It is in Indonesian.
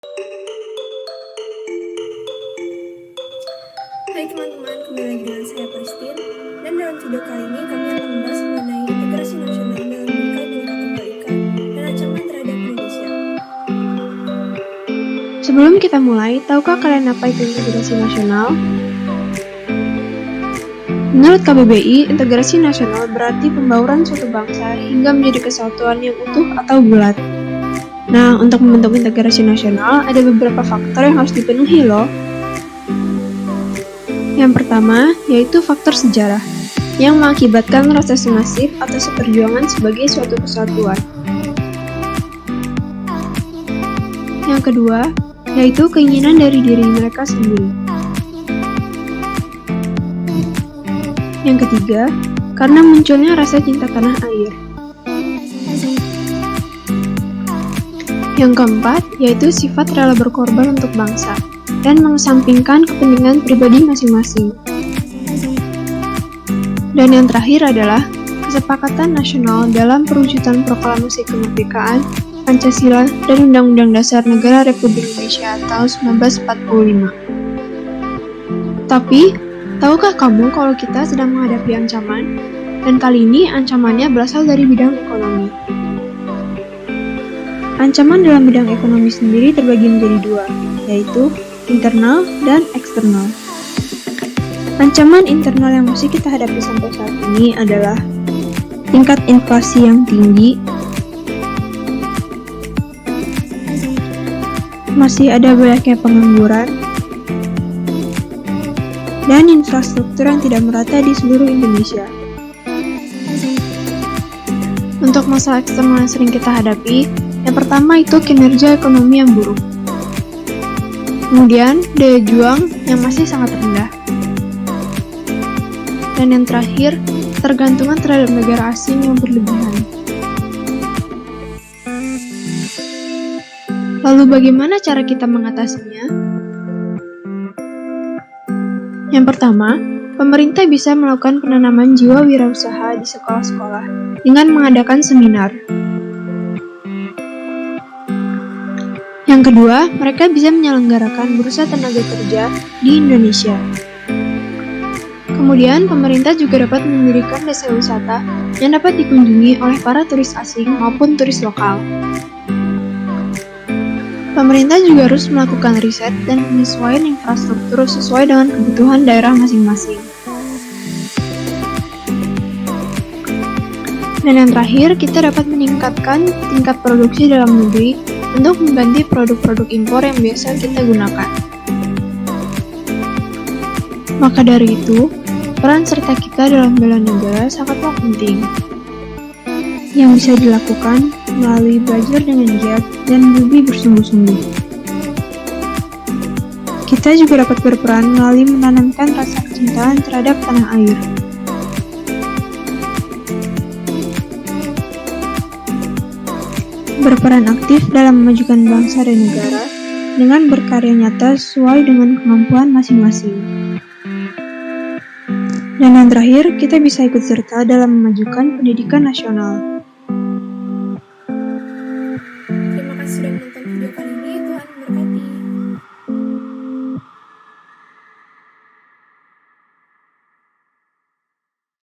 Hai teman-teman, kembali lagi dengan saya Pristin. Dan dalam video kali ini kami akan membahas mengenai integrasi nasional dalam meningkatkan peningkatan tunggal ika dan ancaman terhadap Indonesia. Sebelum kita mulai, tahukah kalian apa itu integrasi nasional? Menurut KBBI, integrasi nasional berarti pembauran suatu bangsa hingga menjadi kesatuan yang utuh atau bulat. Nah, untuk membentuk integrasi nasional, ada beberapa faktor yang harus dipenuhi loh. Yang pertama, yaitu faktor sejarah, yang mengakibatkan rasa semasif atau seperjuangan sebagai suatu kesatuan. Yang kedua, yaitu keinginan dari diri mereka sendiri. Yang ketiga, karena munculnya rasa cinta tanah air. Yang keempat, yaitu sifat rela berkorban untuk bangsa dan mengesampingkan kepentingan pribadi masing-masing. Dan yang terakhir adalah kesepakatan nasional dalam perwujudan proklamasi kemerdekaan, Pancasila, dan Undang-Undang Dasar Negara Republik Indonesia tahun 1945. Tapi, tahukah kamu kalau kita sedang menghadapi ancaman? Dan kali ini ancamannya berasal dari bidang ekonomi. Ancaman dalam bidang ekonomi sendiri terbagi menjadi dua, yaitu internal dan eksternal. Ancaman internal yang masih kita hadapi sampai saat ini adalah tingkat inflasi yang tinggi, masih ada banyaknya pengangguran, dan infrastruktur yang tidak merata di seluruh Indonesia. Untuk masalah eksternal yang sering kita hadapi, yang pertama itu kinerja ekonomi yang buruk. Kemudian, daya juang yang masih sangat rendah. Dan yang terakhir, ketergantungan terhadap negara asing yang berlebihan. Lalu bagaimana cara kita mengatasinya? Yang pertama, pemerintah bisa melakukan penanaman jiwa wirausaha di sekolah-sekolah dengan mengadakan seminar. Yang kedua, mereka bisa menyelenggarakan bursa tenaga kerja di Indonesia. Kemudian, pemerintah juga dapat mendirikan desa wisata yang dapat dikunjungi oleh para turis asing maupun turis lokal. Pemerintah juga harus melakukan riset dan penyesuaian infrastruktur sesuai dengan kebutuhan daerah masing-masing. Dan yang terakhir, kita dapat meningkatkan tingkat produksi dalam negeri untuk mengganti produk-produk impor yang biasa kita gunakan. Maka dari itu, peran serta kita dalam bela negara sangatlah penting, yang bisa dilakukan melalui belajar dengan giat dan lebih bersungguh-sungguh. Kita juga dapat berperan melalui menanamkan rasa kecintaan terhadap tanah air. Berperan aktif dalam memajukan bangsa dan negara dengan berkarya nyata sesuai dengan kemampuan masing-masing. Dan yang terakhir, kita bisa ikut serta dalam memajukan pendidikan nasional.